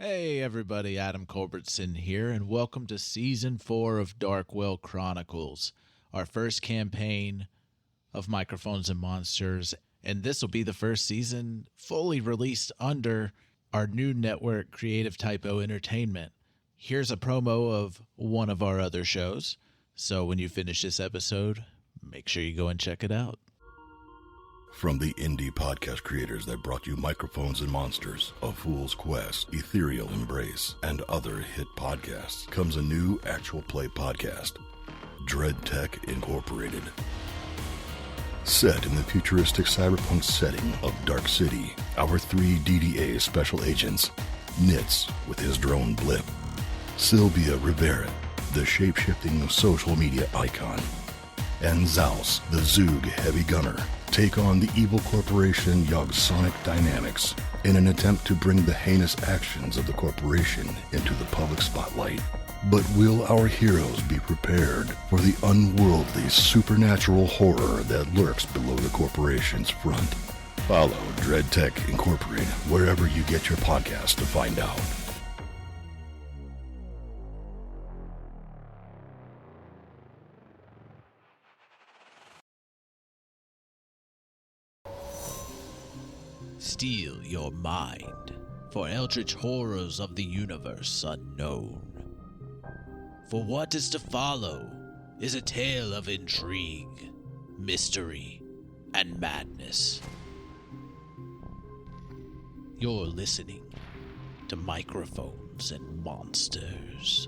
Hey everybody, Adam Culbertson here, and welcome to Season 4 of Darkwell Chronicles, our first campaign of Microphones and Monsters, and this will be the first season fully released under our new network, Creative Typo Entertainment. Here's a promo of one of our other shows, so when you finish this episode, make sure you go and check it out. From the indie podcast creators that brought you Microphones and Monsters, A Fool's Quest, Ethereal Embrace, and other hit podcasts, comes a new actual play podcast, Dread Tech Incorporated. Set in the futuristic cyberpunk setting of Dark City, our three DDA special agents, Nitz with his drone blip, Sylvia Rivera, the shape-shifting social media icon, and Zaus, the Zoog heavy gunner, take on the evil corporation Yogsonic Dynamics in an attempt to bring the heinous actions of the corporation into the public spotlight. But will our heroes be prepared for the unworldly supernatural horror that lurks below the corporation's front? Follow Dread Tech Incorporated wherever you get your podcast to find out. Steel your mind for eldritch horrors of the universe unknown. For what is to follow is a tale of intrigue, mystery, and madness. You're listening to Microphones and Monsters.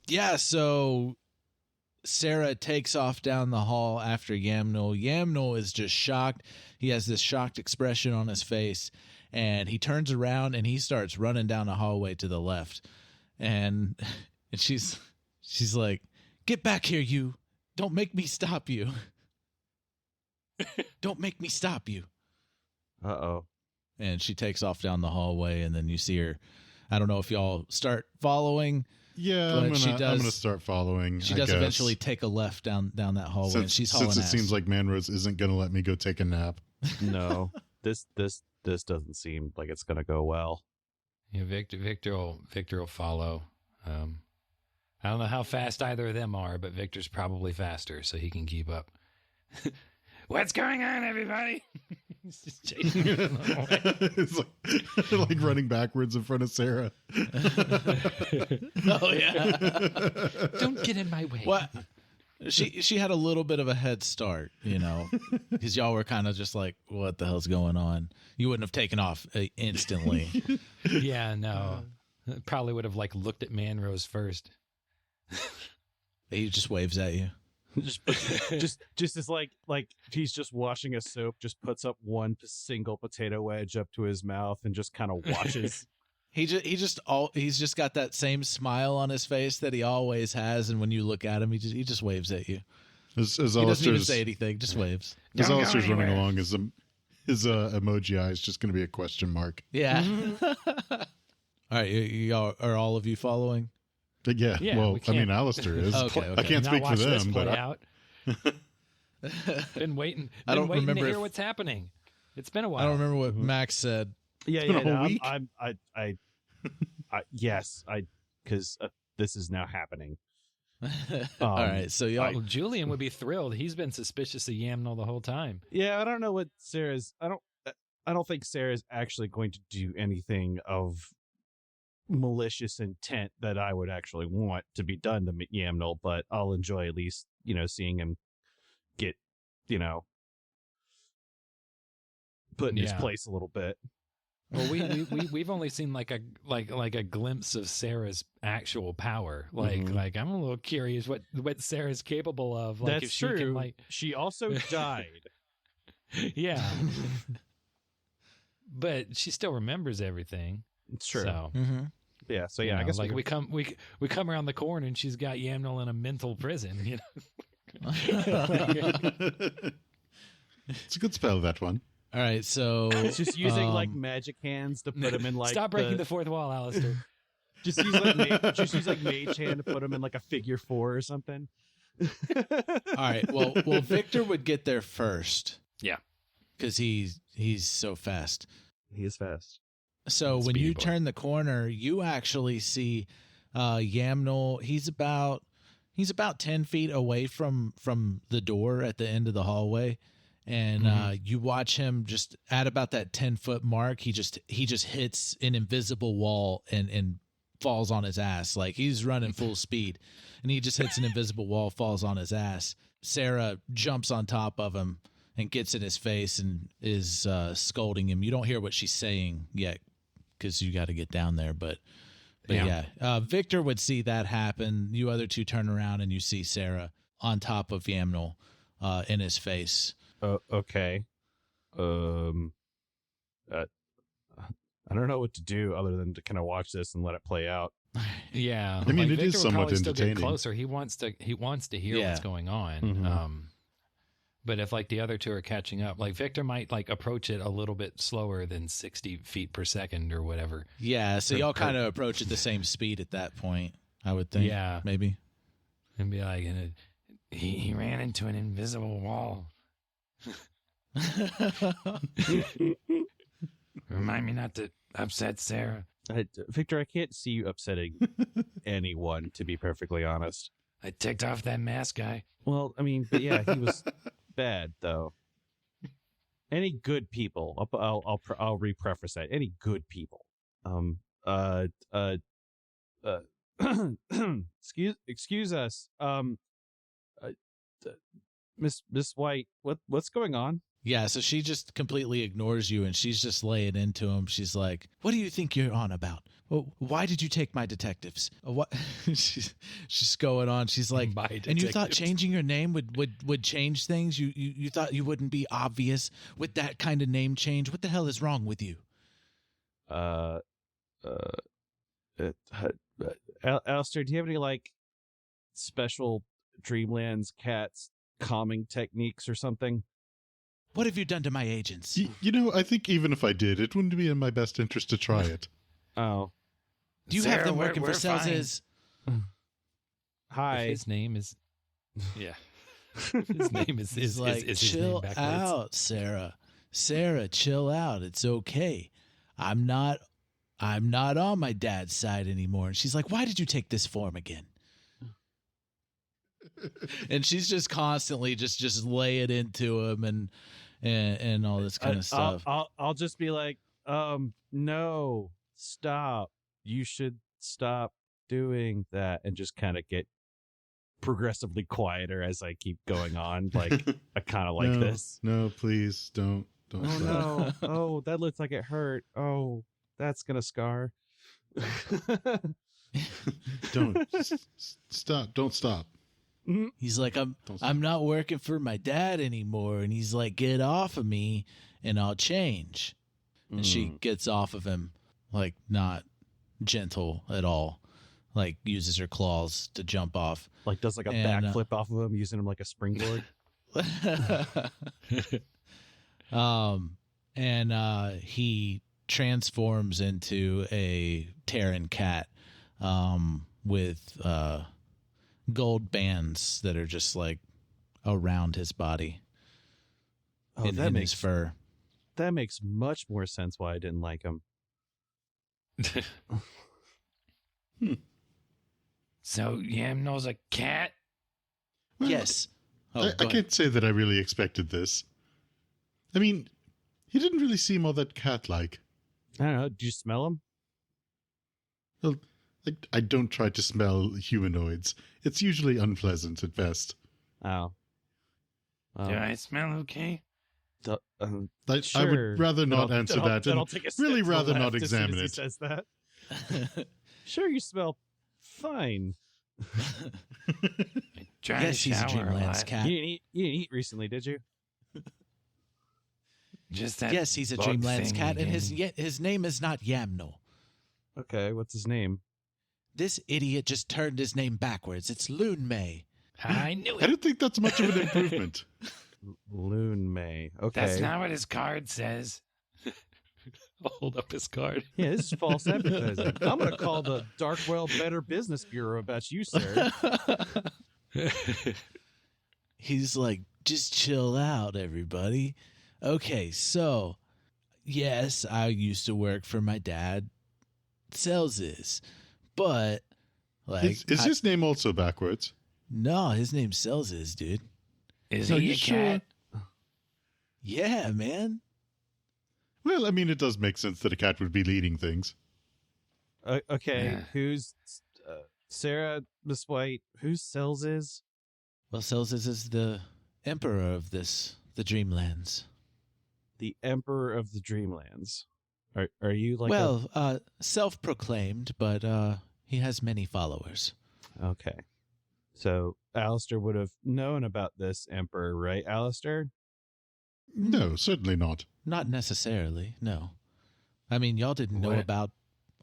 Yeah, so Sarah takes off down the hall after Yamnul. Yamnul is just shocked. He has this shocked expression on his face, and he turns around and he starts running down the hallway to the left. And she's like, "Get back here, you. Don't make me stop you. Don't make me stop you." Uh-oh. And she takes off down the hallway, and then you see her. I don't know if y'all start following. Yeah, I'm gonna start following. She does eventually take a left down that hallway, and she's hauling ass. Since it seems like Manrose isn't gonna let me go take a nap. No, this doesn't seem like it's gonna go well. Yeah, Victor will follow. I don't know how fast either of them are, but Victor's probably faster, so he can keep up. What's going on, everybody? He's just chasing them away. It's like running backwards in front of Sarah. Oh yeah! Don't get in my way. What? She had a little bit of a head start, because y'all were kind of just like, "What the hell's going on?" You wouldn't have taken off instantly. Yeah, no. Probably would have looked at Manrose first. He just waves at you. just as like he's just washing a soap, just puts up one single potato wedge up to his mouth and just kind of watches. He's just got that same smile on his face that he always has, and when you look at him, he just waves at you. He doesn't even say anything, just waves. As Alistair's running along, his emoji eye is just going to be a question mark. Yeah. All right, y'all, are all of you following? Yeah, well, I mean, Alistair is. Okay. I can't speak for them, but been waiting. I don't remember to hear what's happening. It's been a while. I don't remember what Max said. Week. Yes, because this is now happening. All right, so y'all. Julian would be thrilled. He's been suspicious of Yamnul the whole time. Yeah, I don't know what Sarah's. I don't think Sarah's actually going to do anything of malicious intent that I would actually want to be done to Yamnul, but I'll enjoy at least, seeing him get, put in his place a little bit. Well, we've only seen like a glimpse of Sarah's actual power. Like I'm a little curious what Sarah's capable of. Like, That's if she true. Can, she also died. Yeah, but she still remembers everything. It's true. So, yeah. So yeah, I guess like we come around the corner and she's got Yamnul in a mental prison. It's a good spell, that one. All right, so it's just using like magic hands to put him in like. Stop breaking the fourth wall, Aleister. Just use like mage hand to put him in like a figure 4 or something. All right, well, Victor would get there first. Yeah, because he's so fast. He is fast. So when you turn the corner, you actually see Yamnul. He's about 10 feet away from the door at the end of the hallway. And you watch him just at about that 10-foot mark. He just hits an invisible wall and falls on his ass. Like, he's running full speed, and he just hits an invisible wall, falls on his ass. Sarah jumps on top of him and gets in his face and is scolding him. You don't hear what she's saying yet because you got to get down there. But yeah. Victor would see that happen. You other two turn around and you see Sarah on top of Yamnul in his face. Okay. I don't know what to do other than to kind of watch this and let it play out. Yeah, I mean, like, it is somewhat still entertaining. get closer. He wants to hear what's going on. But if like the other two are catching up, like Victor might like approach it a little bit slower than 60 feet per second or whatever. Yeah, so y'all kind of approach at the same speed at that point, I would think. Yeah, maybe. And be like, he ran into an invisible wall. Remind me not to upset Sarah. Victor, I can't see you upsetting anyone, to be perfectly honest. I ticked off that mask guy. Well, I mean, but yeah, he was bad though. Any good people? I'll repreface that. Any good people? Excuse us. Miss White, what's going on? Yeah, so she just completely ignores you, and she's just laying into him. She's like, "What do you think you're on about? Well, why did you take my detectives? What?" she's going on. She's like, "And you thought changing your name would change things? You thought you wouldn't be obvious with that kind of name change? What the hell is wrong with you?" Aleister, do you have any like special Dreamlands cats calming techniques or something? What have you done to my agents? I think even if I did, it wouldn't be in my best interest to try it. Oh. Do you have them working for Cells? Hi. If his name is... Yeah. His name is like, is chill his name out, Sarah. Sarah, chill out. It's okay. I'm not on my dad's side anymore. And she's like, "Why did you take this form again?" And she's just constantly just lay it into him and all this kind of stuff. I'll just be like, no, stop. You should stop doing that, and just kind of get progressively quieter as I keep going on. Like, I kind of like this. No, please don't. Oh stop. no! Oh, that looks like it hurt. Oh, that's gonna scar. Don't stop. Don't stop. He's like, I'm not working for my dad anymore. And he's like, "Get off of me and I'll change." And she gets off of him, like, not gentle at all, like uses her claws to jump off. Like, does like a backflip off of him, using him like a springboard. He transforms into a Terran cat with gold bands that are just like around his body. In his fur. That makes much more sense why I didn't like him. So Yamnul's a cat? Well, yes. I can't say that I really expected this. I mean, he didn't really seem all that cat-like. I don't know. Did you smell him? Well, I don't try to smell humanoids. It's usually unpleasant at best. Oh. Do I smell okay? I Sure. would rather not answer that, Then and I'll take a really step to the rather not left as soon examine as he it. says that. Sure, you smell fine. Try Yes, to he's a shower a Dreamlands lot. cat. You didn't eat recently, did you? Just that. Yes, he's a bug Dreamlands thing cat, and again. his name is not Yamnul. Okay, what's his name? This idiot just turned his name backwards. It's Loon May. I knew I it. don't think that's much of an improvement. Loon May. Okay. That's not what his card says. I'll hold up his card. Yeah, this is false advertising. I'm going to call the Darkwell Better Business Bureau about you, sir. He's like, just chill out, everybody. Okay, so, yes, I used to work for my dad, Celsius, but, like... Is his name also backwards? No, his name's Celsius, dude. Is Are he you a sure? cat? Yeah, man. Well, I mean, it does make sense that a cat would be leading things. Okay, Yeah. who's Sarah, Miss White? Who's Cells is? Well, Celsius is the emperor of the Dreamlands. The Emperor of the Dreamlands. Are you like self-proclaimed, but he has many followers. Okay. So Aleister would have known about this Emperor, right, Aleister? No, certainly not. Not necessarily, no. I mean, y'all didn't know What? about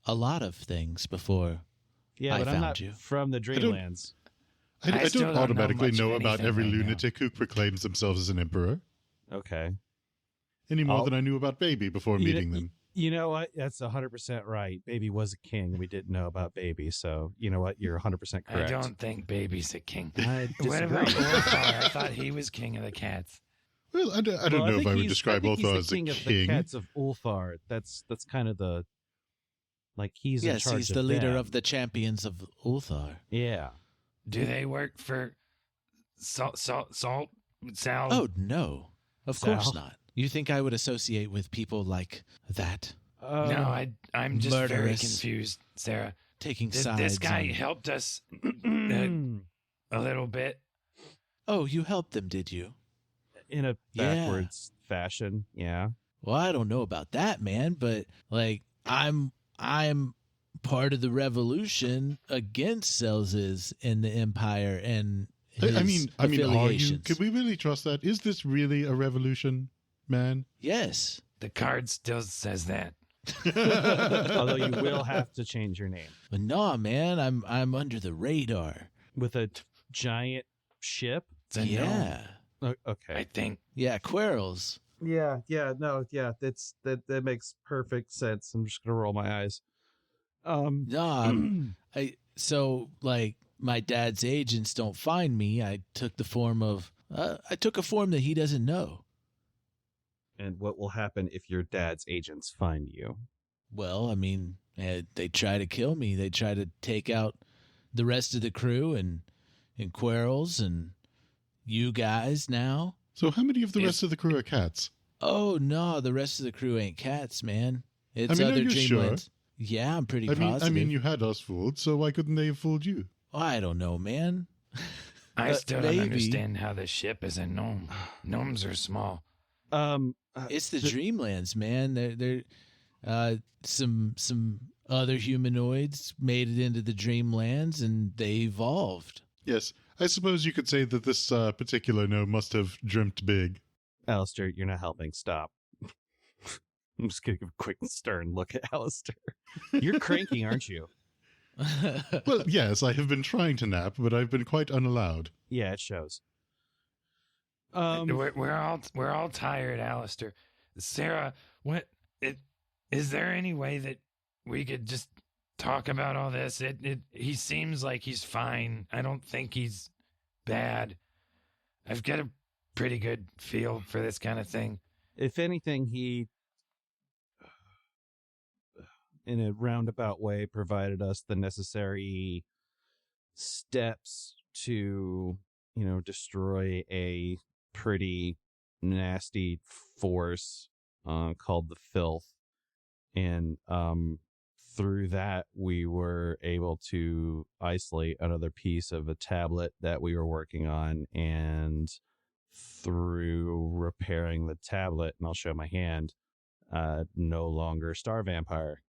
a lot of things before. Yeah, I but I'm found not you. from the don't- Dreamlands. I still don't don't know automatically much know of about anything every right now. lunatic who proclaims themselves as an emperor, Okay. any more I'll- than I knew about Baby before You meeting know- them. You know what? That's 100% right. Baby was a king. We didn't know about Baby, so you know what? You're 100% I correct. don't think Baby's a king. I What disagree. about Orthar? I thought he was king of the cats. Well, I don't Well, know if think I would he's- describe think he's Ulthar the as a king of the king. cats of Ulthar. That's kind of the he's in Yes, charge he's the of leader them. of the champions of Ulthar. Yeah. Do they work for salt? Sal? Oh, no. Of Sal. course not. You think I would associate with people like that? No, I'm just very Murderous. confused, Sarah. Taking This sides. guy on- helped us a little bit. Oh, you helped them, did you? in a Yeah. backwards fashion. Yeah. Well, I don't know about that, man, but like I'm part of the revolution against Celsius in the Empire and his I mean, are you? affiliations. Can we really trust that? Is this really a revolution, man? Yes. The card still says that. Although you will have to change your name But no, man, I'm under the radar. with a giant ship. It's a no, Yeah. Okay. I think. Yeah, Quirrells. Yeah, that makes perfect sense. I'm just gonna roll my eyes. No, so like my dad's agents don't find me. I took the form of I took a form that he doesn't know. And what will happen if your dad's agents find you? Well, I mean, they try to kill me. They try to take out the rest of the crew and Quirrells and you guys now. So how many of the rest of the crew are cats? Oh no, the rest of the crew ain't cats, man. It's I mean, are other you sure? Dreamlands. Yeah, I'm pretty I positive. mean, you had us fooled, so why couldn't they have fooled you? I don't know, man. I still don't maybe. understand how the ship is a gnome. Gnomes are small. It's the Dreamlands, man. They're some other humanoids made it into the Dreamlands, and they evolved. Yes, I suppose you could say that this particular gnome must have dreamt big. Aleister, you're not helping. Stop. I'm just gonna give a quick stern look at Aleister. You're cranky, aren't you? Well, yes, I have been trying to nap, but I've been quite unallowed. Yeah, it shows. We're all tired, Aleister. Sarah, is there any way that we could just talk about all this? He seems like he's fine. I don't think he's bad. I've got a pretty good feel for this kind of thing. If anything, he, in a roundabout way, provided us the necessary steps to, destroy a pretty nasty force called the Filth, and through that, we were able to isolate another piece of a tablet that we were working on, and through repairing the tablet, and I'll show my hand, no longer star vampire,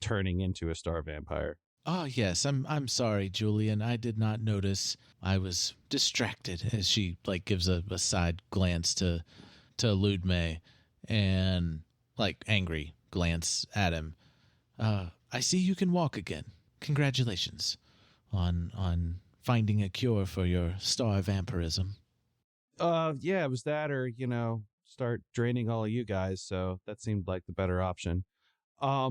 turning into a star vampire. Oh, yes. I'm sorry, Julian. I did not notice. I was distracted as she gives a side glance to Ludme and angry glance at him. I see you can walk again. Congratulations on finding a cure for your star vampirism. Yeah, it was that, or start draining all of you guys. So that seemed like the better option. I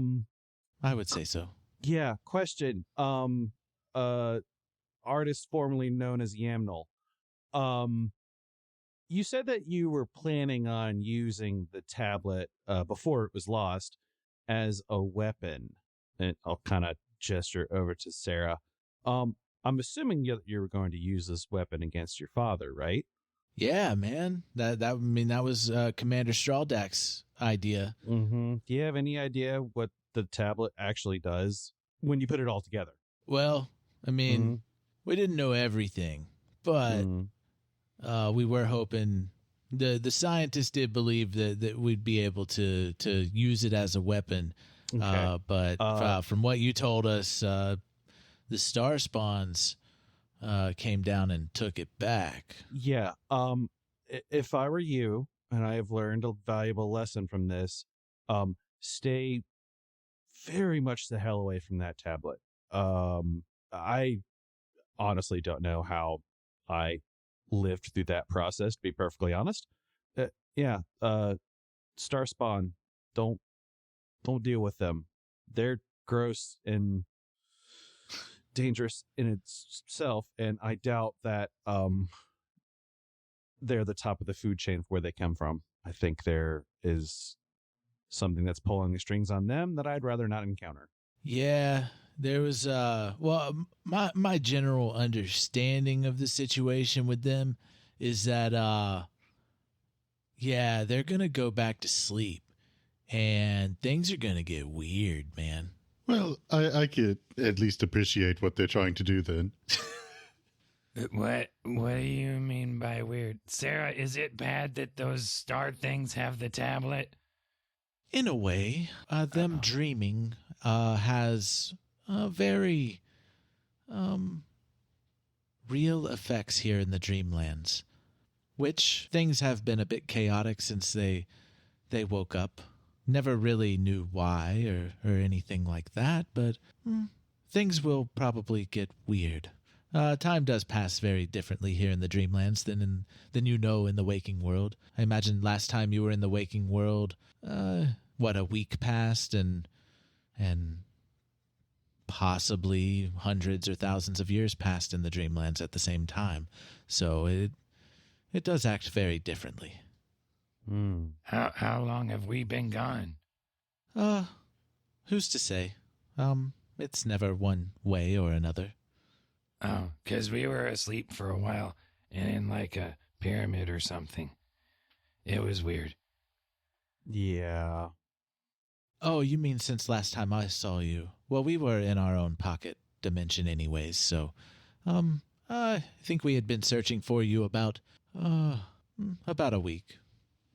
would say so. Yeah. Question. Artist formerly known as Yamnul. You said that you were planning on using the tablet before it was lost as a weapon, and I'll kind of gesture over to Sarah. I'm assuming you were going to use this weapon against your father, right? Yeah, man. That was Commander Straldak's idea. Mm-hmm. Do you have any idea what the tablet actually does when you put it all together? Well, we didn't know everything, but we were hoping. The scientists did believe that we'd be able to use it as a weapon. Okay. But from what you told us, the star spawns came down and took it back. Yeah. If I were you, and I have learned a valuable lesson from this, stay very much the hell away from that tablet. I honestly don't know how I lived through that process, to be perfectly honest. Star spawn, don't deal with them. They're gross and dangerous in itself, and I doubt that they're the top of the food chain for where they come from. I think there is something that's pulling the strings on them that I'd rather not encounter. Yeah, there was my general understanding of the situation with them is that they're gonna go back to sleep and things are gonna get weird, man. Well, I could at least appreciate what they're trying to do then. What do you mean by weird? Sarah, is it bad that those star things have the tablet? In a way, them dreaming has very real effects here in the Dreamlands, which things have been a bit chaotic since they woke up. Never really knew why or anything like that, but things will probably get weird. Time does pass very differently here in the Dreamlands than in the waking world. I imagine last time you were in the waking world, a week passed and possibly hundreds or thousands of years passed in the Dreamlands at the same time. So it does act very differently. How long have we been gone? Who's to say? It's never one way or another. Oh, 'cause we were asleep for a while and in a pyramid or something. It was weird. Yeah. Oh, you mean since last time I saw you? Well, we were in our own pocket dimension anyways, so I think we had been searching for you about a week.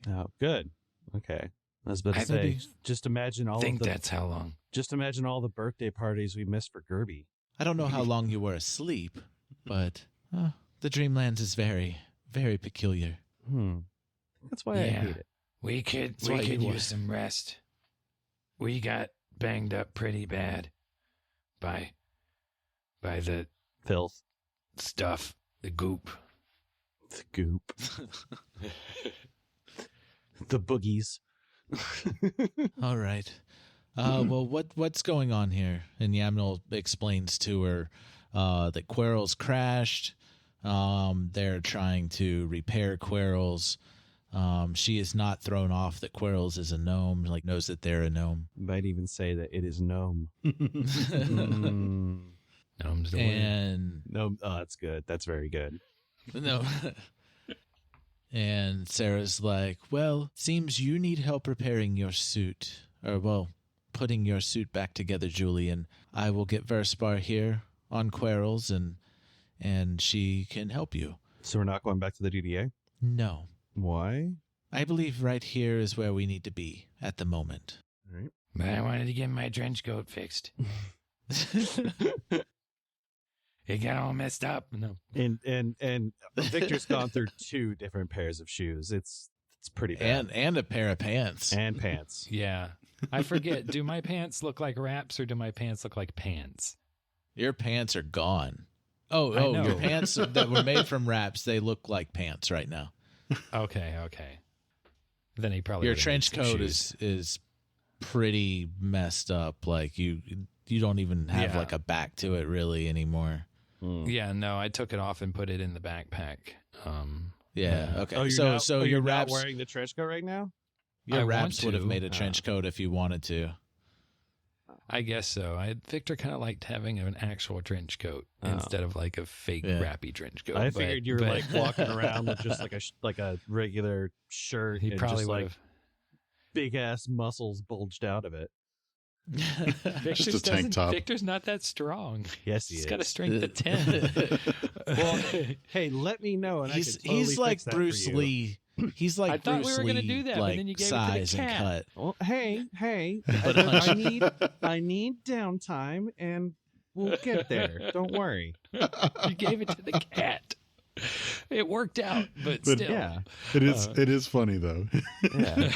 Oh, good. Okay. I was about to say, just imagine that's how long. Just imagine all the birthday parties we missed for Gerby. I don't know how long you were asleep, but the Dreamlands is very, very peculiar. That's why I hate it. We could use some rest. We got banged up pretty bad by the filth stuff, the goop. The goop. The boogies. All right. Well, what's going on here? And Yamnul explains to her that Quirrell's crashed. They're trying to repair Quirrell's. She is not thrown off that Quirrell's is a gnome, knows that they're a gnome. Might even say that it is gnome. Gnome's the and gnome. Oh, that's good. That's very good. No. And Sarah's like, well, seems you need help repairing your suit. Or, well, putting your suit back together, Julian. I will get Verspar here on Quarrels, and she can help you. So we're not going back to the DDA? No. Why? I believe right here is where we need to be at the moment. All right. But I wanted to get my trench coat fixed. It got all messed up. No. And Victor's gone through 2 different pairs of shoes. It's pretty bad. And a pair of pants. And pants. Yeah. I forget. Do my pants look like wraps or do my pants look like pants? Your pants are gone. Oh, I know. your pants that were made from wraps, they look like pants right now. Okay. Then he probably Your would've trench made some coat shoes. is pretty messed up. Like you don't even have Yeah. like a back to it really anymore. Yeah, no, I took it off and put it in the backpack. Yeah. Okay. Oh, so you're your not wraps, wearing the trench coat right now? your I wraps want would have to. made a trench coat if you wanted to. I guess so. Victor kind of liked having an actual trench coat instead of like a fake Yeah. wrappy trench coat. I but- figured you were but like walking around with just like a regular shirt. He and probably just would like have. big ass muscles bulged out of it. Just a tank top. Victor's not that strong. Yes, he He's is. got a strength of 10. Well, hey, let me know, and he's I can totally he's like fix that Bruce for you. Lee. He's like I thought Bruce we were gonna Lee, do that, but like then you gave it to the size and cat. cut. Well, hey, But I need downtime, and we'll get there. Don't worry. You gave it to the cat. It worked out, but But- still. Yeah, It is funny though. yeah.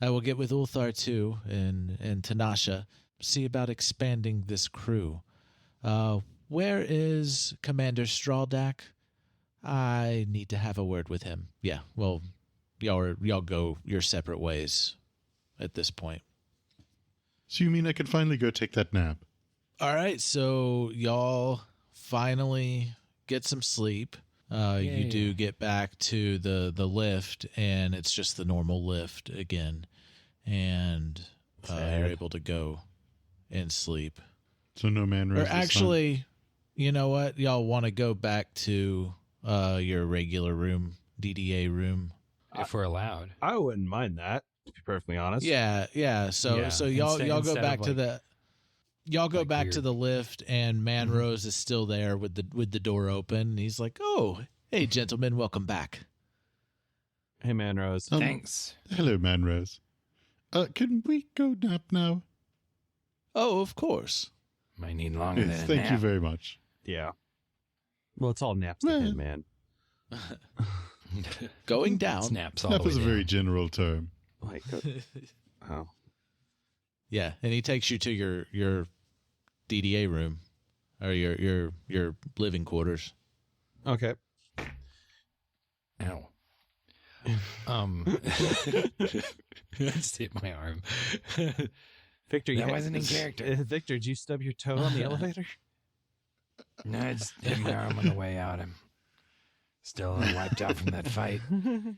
I will get with Ulthar too and Tanasha, see about expanding this crew. Where is Commander Strawdack? I need to have a word with him. Yeah, well, y'all go your separate ways at this point. So you mean I can finally go take that nap? All right, so y'all finally get some sleep. You do get back to the lift, and it's just the normal lift again, and you're able to go and sleep. So no man Or raised the sun? actually, you know what? Y'all want to go back to your regular room, DDA room. If we're allowed. I wouldn't mind that, to be perfectly honest. Yeah. So Yeah, so y'all go instead back of to the y'all go like back weird. to the lift, and Manrose is still there with the door open. And he's like, "Oh, hey, gentlemen, welcome back." Hey, man, Rose. Thanks. Hello, Manrose. Can we go nap now? Oh, of course. Might need longer than a Thank you nap. very much. Yeah. Well, it's all naps to Well. him, man. Going down. Snaps all Nap the way is a down. very general term. Like, oh, Yeah, and he takes you to your DDA room or your living quarters. okay. Ow. I just hit my arm. Victor, That wasn't in character. Victor, did you stub your toe on the elevator? No, I just hit my arm on the way out. I'm still wiped out from that fight. Mm.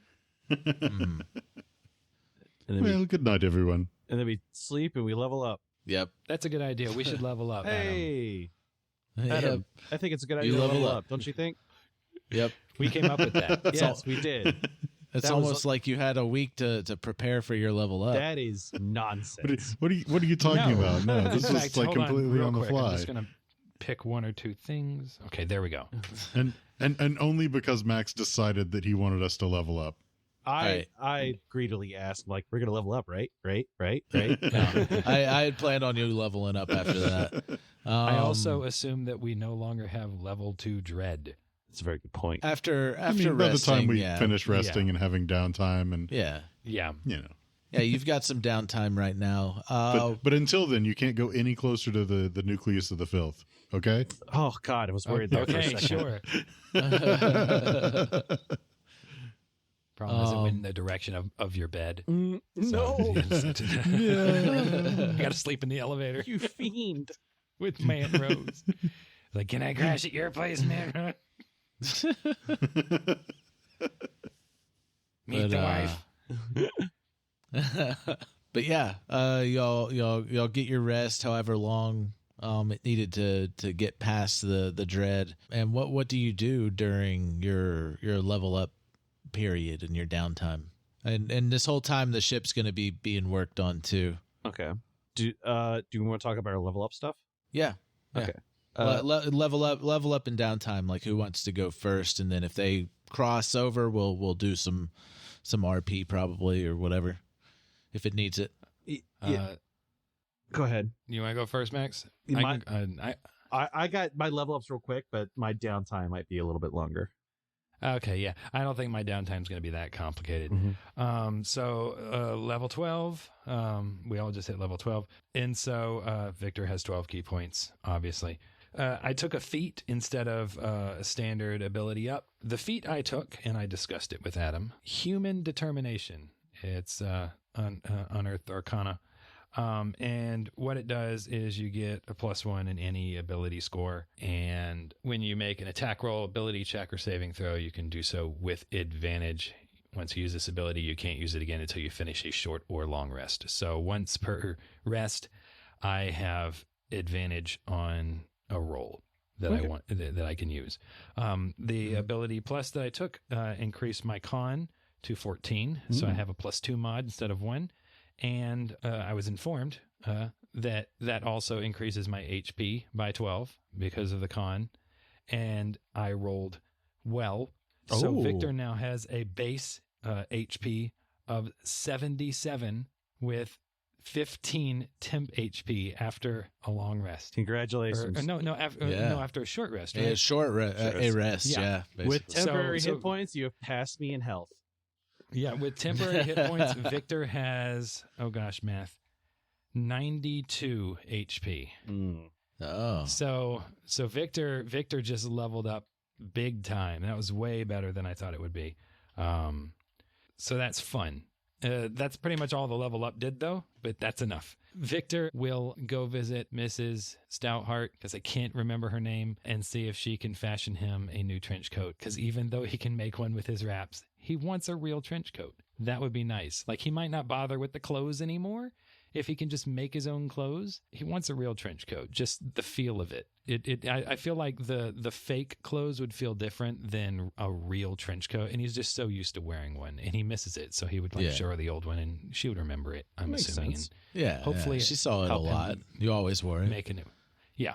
And then, Well, good night, everyone. we sleep and we level up. Yep. That's a good idea. We should level up, Adam. Hey, Yep. Adam, I think it's a good You idea to level level up. up, don't you think? Yep. We came up with that. Yes, we did. It's That was- almost like you had a week to prepare for your level up. That is nonsense. What are you talking about? No, this In was fact, like hold completely real on the quick. fly. I'm just gonna pick one or two things. Okay, there we go. And only because Max decided that he wanted us to level up. I greedily asked, like, we're gonna level up, right? Right? I had planned on you leveling up after that. I also assume that we no longer have level 2 dread. That's a very good point. after I mean, by the resting, time we yeah. finish resting and having downtime, and Yeah. Yeah. Yeah, you've got some downtime right now. but until then, you can't go any closer to the nucleus of the filth. Okay. Oh God, I was worried there for a Okay, second. sure. Problem is it went in the direction of your bed. No, I gotta sleep in the elevator you fiend. with Man Rose. Like, can I crash at your place, Man Rose? Meet the wife. But yeah, y'all get your rest however long it needed to get past the dread. And what do you do during your level up period and your downtime? And this whole time the ship's going to be being worked on too. Okay. Do we want to talk about our level up stuff? Yeah. Okay. Level up in downtime. Like, who wants to go first? And then if they cross over, we'll do some RP probably, or whatever, if it needs it. Yeah. Go ahead. You want to go first, Max? I got my level ups real quick, but my downtime might be a little bit longer. Okay, yeah. I don't think my downtime's going to be that complicated. Mm-hmm. So level 12, we all just hit level 12. And so Victor has 12 key points, obviously. I took a feat instead of a standard ability up. The feat I took, and I discussed it with Adam, Human Determination. It's Unearthed Arcana. And what it does is you get a +1 in any ability score. And when you make an attack roll, ability check, or saving throw, you can do so with advantage. Once you use this ability, you can't use it again until you finish a short or long rest. So once per rest, I have advantage on a roll that I want, that I can use. The ability plus that I took increased my con to 14. So I have a +2 mod instead of 1. And I was informed that also increases my HP by 12 because of the con. And I rolled well. So Victor now has a base HP of 77 with 15 temp HP after a long rest. Congratulations. After a short rest. Right? A short rest. Yeah. With temporary hit points, you have passed me in health. Yeah, with temporary hit points, Victor has, math, 92 HP. Oh. So Victor just leveled up big time. That was way better than I thought it would be. So that's fun. That's pretty much all the level up did, though, but that's enough. Victor will go visit Mrs. Stoutheart, because I can't remember her name, and see if she can fashion him a new trench coat, because even though he can make one with his wraps, he wants a real trench coat. That would be nice. Like, he might not bother with the clothes anymore. If he can just make his own clothes, he wants a real trench coat. Just the feel of it. I feel like the fake clothes would feel different than a real trench coat, and he's just so used to wearing one, and he misses it. So he would show her the old one, and she would remember it. I'm assuming. Sense. And hopefully she saw it a lot. You always wore it. Make a new, yeah.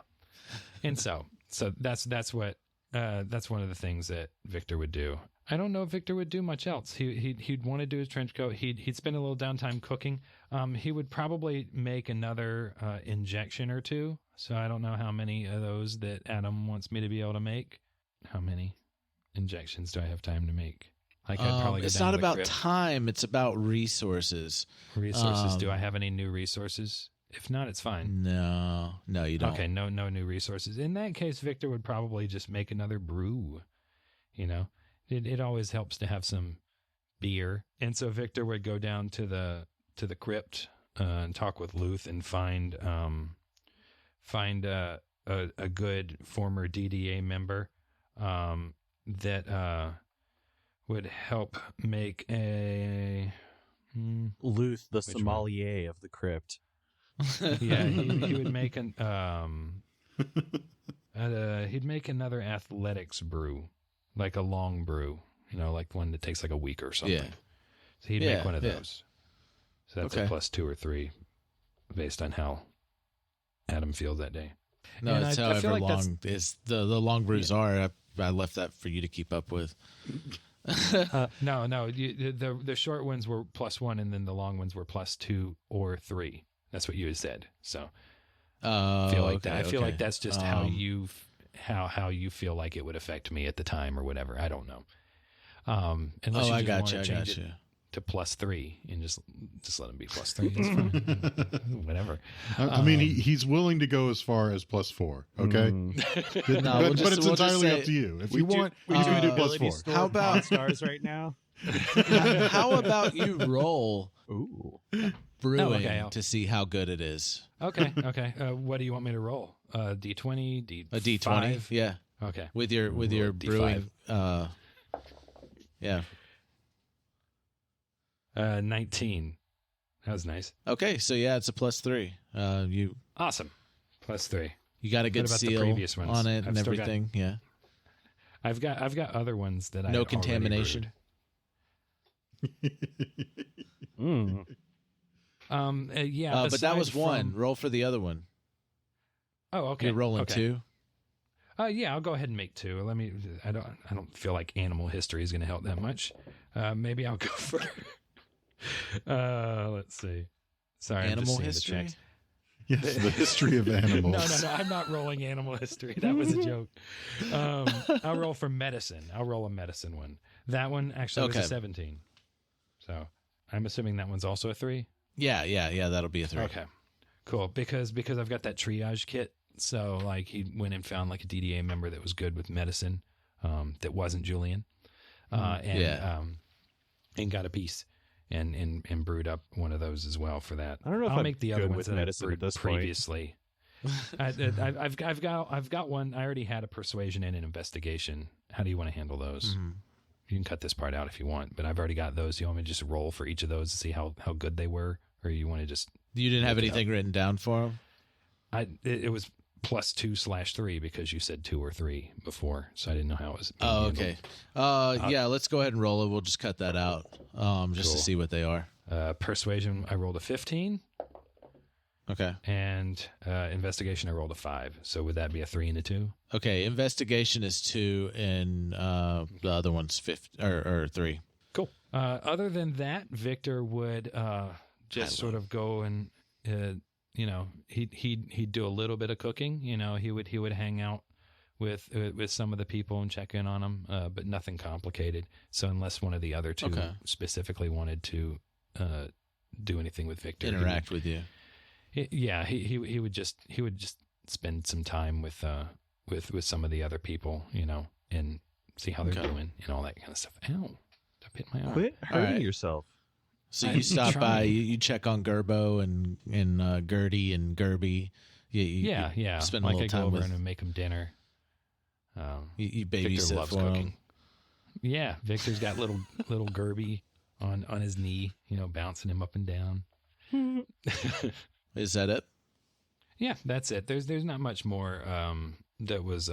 And so that's one of the things that Victor would do. I don't know if Victor would do much else. He'd want to do his trench coat. He'd spend a little downtime cooking. He would probably make another injection or two. So I don't know how many of those that Adam wants me to be able to make. How many injections do I have time to make? Like, I'd probably go it's down not to the about crypt. time. It's about resources. Resources. Do I have any new resources? If not, it's fine. No, you don't. Okay, no new resources. In that case, Victor would probably just make another brew. You know, it always helps to have some beer. And so Victor would go down to the crypt and talk with Luth and find a good former DDA member that would help make a Luth, the sommelier of the crypt. Yeah, he would make he'd make another athletics brew, like a long brew, like one that takes like a week or something. Yeah. So he'd make one of those. So that's Okay. a +2 or 3 based on how Adam feels that day. No, And it's I however feel like long is the long brews are. I left that for you to keep up with. No, the short ones were +1, and then the long ones were +2 or 3. That's what you had said. So I feel like that. I feel like that's just how you feel like it would affect me at the time or whatever. I don't know. Unless you I just got want you. to change it to +3 and just let him be +3. That's fine. Whatever. I mean, he's willing to go as far as +4. Okay, but it's entirely up to you. If you want, you can do +4. How about stars right now? How about you roll brewing Okay, to see how good it is? Okay. What do you want me to roll? D20, A D20, yeah. Okay. With your Roll brewing, yeah. 19. That was nice. Okay, so yeah, it's a +3. You Awesome. +3. you got a good about the seal previous ones? on it I've and still got- everything. Yeah. I've got other ones that I No contamination. Yeah. But that was one. Roll for the other one. Oh, okay. You're rolling okay. 2. Yeah, I'll go ahead and make 2. I don't feel like animal history is going to help that much. Maybe I'll go for. Let's see. Sorry, animal I'm just seeing history. The Yes, the history of animals. No. I'm not rolling animal history. That was a joke. I'll roll for medicine. I'll roll a medicine one. That one actually was a 17. So I'm assuming that one's also a 3. Yeah. That'll be a 3. Okay, cool. Because I've got that triage kit. So like he went and found like a DDA member that was good with medicine, that wasn't Julian, and got a piece and brewed up one of those as well for that. I don't know if I'll I'm make the good other ones with that medicine I at this previously. I've got one. I already had a persuasion and an investigation. How do you want to handle those? Mm-hmm. You can cut this part out if you want, but I've already got those. You want me to just roll for each of those to see how good they were, or you want to just? You didn't have anything written down for them? It was +2/3 because you said 2 or 3 before, so I didn't know how it was. Oh, okay. Yeah, let's go ahead and roll it. We'll just cut that out, just to see what they are. Persuasion, I rolled a 15. Okay. And investigation, I rolled a 5. So would that be a 3 and a 2? Okay. Investigation is 2, and the other one's 3. Cool. Other than that, Victor would just sort of go and he'd do a little bit of cooking. He would hang out with some of the people and check in on them, but nothing complicated. So unless one of the other two specifically wanted to do anything with Victor, interact with you. He would just spend some time with some of the other people, and see how they're doing and all that kind of stuff. Ow! I hit my arm. Quit hurting yourself. So you stop by, you check on Gerbo and Gertie and Gerby. You spend a little time I go over with and make them dinner. You Victor babysit loves for cooking. him. Yeah, Victor's got little Gerby on his knee, bouncing him up and down. Is that it? Yeah, that's it. There's not much more that was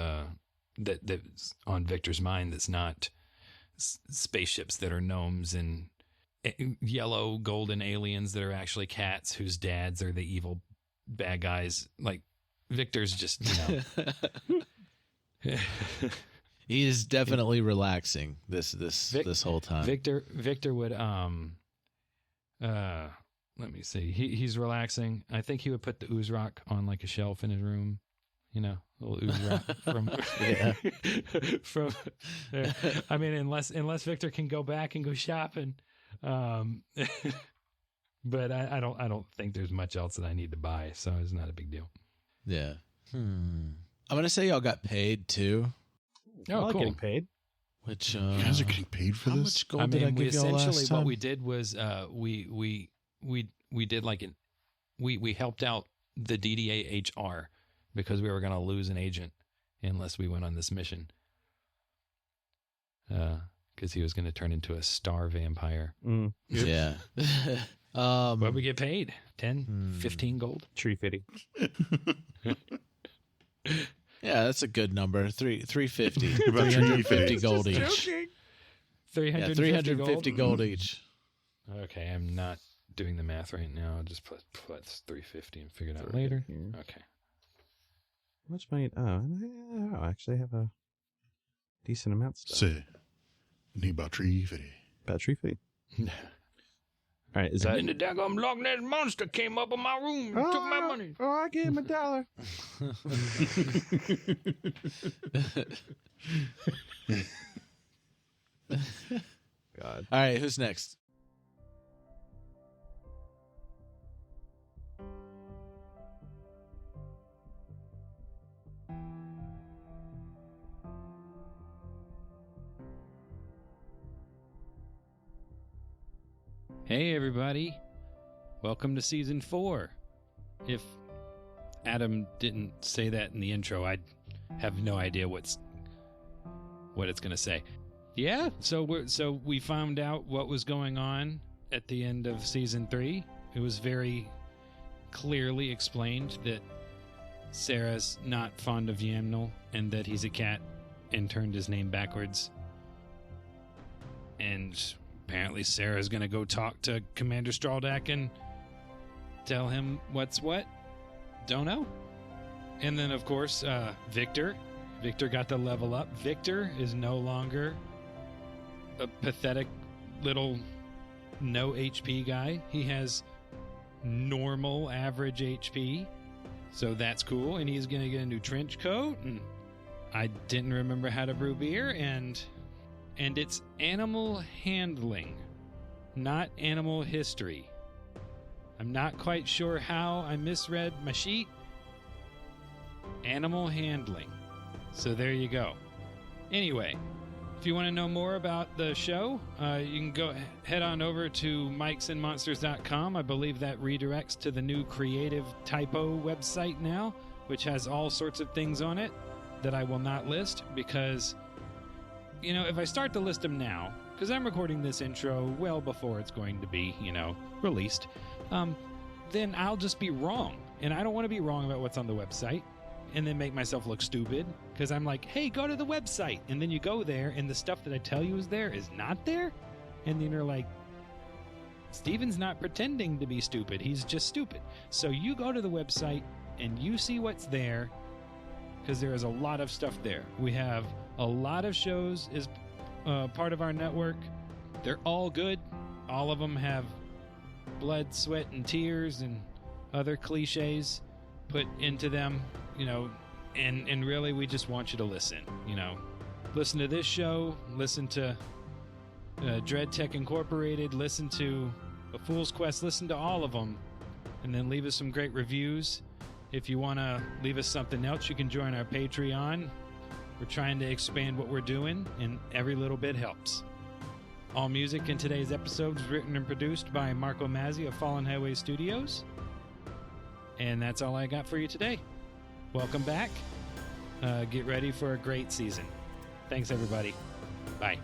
that's on Victor's mind that's not spaceships that are gnomes and yellow golden aliens that are actually cats whose dads are the evil bad guys. Like Victor's just He is definitely relaxing this whole time. Victor would let me see. He's relaxing. I think he would put the ooze rock on like a shelf in his room. Little ooze rock from I mean, unless Victor can go back and go shopping. But I don't think there's much else that I need to buy, so it's not a big deal. Yeah. I'm gonna say y'all got paid too. Oh, cool. Getting paid. Which you guys are getting paid for how this? much gold did I give y'all last time? What we did was we did like we helped out the DDA HR because we were going to lose an agent unless we went on this mission. Because he was going to turn into a star vampire. Yeah. But we get paid 15 gold. Tree fitting. Yeah, that's a good number. 350. About 350 gold each. Joking. 350 gold each. Okay, I'm not doing the math right now. I'll just put 350 and figure it out later. Okay. How much money? Oh, I actually have a decent amount still. Say, need about 350. About tree fitting. All right, is that? And the daggum Loch Ness monster came up in my room and took my money. Oh, I gave him $1. God. All right, who's next? Hey, everybody. Welcome to Season 4. If Adam didn't say that in the intro, I'd have no idea what it's going to say. Yeah, so we found out what was going on at the end of Season 3. It was very clearly explained that Sarah's not fond of Yamnul and that he's a cat and turned his name backwards. And apparently Sarah's going to go talk to Commander Straldak and tell him what's what. Don't know. And then, of course, Victor. Victor got the level up. Victor is no longer a pathetic little no HP guy. He has normal average HP. So that's cool. And he's going to get a new trench coat. And I didn't remember how to brew beer. And it's animal handling, not animal history. I'm not quite sure how I misread my sheet. Animal handling. So there you go. Anyway, if you want to know more about the show, you can head on over to mikesandmonsters.com. I believe that redirects to the new Creative Typo website now, which has all sorts of things on it that I will not list because, if I start to list them now, because I'm recording this intro well before it's going to be, released, then I'll just be wrong. And I don't want to be wrong about what's on the website and then make myself look stupid because I'm like, hey, go to the website. And then you go there and the stuff that I tell you is there is not there. And then you're like, Steven's not pretending to be stupid. He's just stupid. So you go to the website and you see what's there because there is a lot of stuff there. We have a lot of shows as part of our network. They're all good. All of them have blood, sweat, and tears and other cliches put into them, and really we just want you to listen, listen to this show, listen to Dread Tech Incorporated, listen to A Fool's Quest, listen to all of them, and then leave us some great reviews. If you want to leave us something else, you can join our Patreon. We're trying to expand what we're doing, and every little bit helps. All music in today's episode was written and produced by Marco Mazzei of Fallen Highway Studios. And that's all I got for you today. Welcome back. Get ready for a great season. Thanks, everybody. Bye.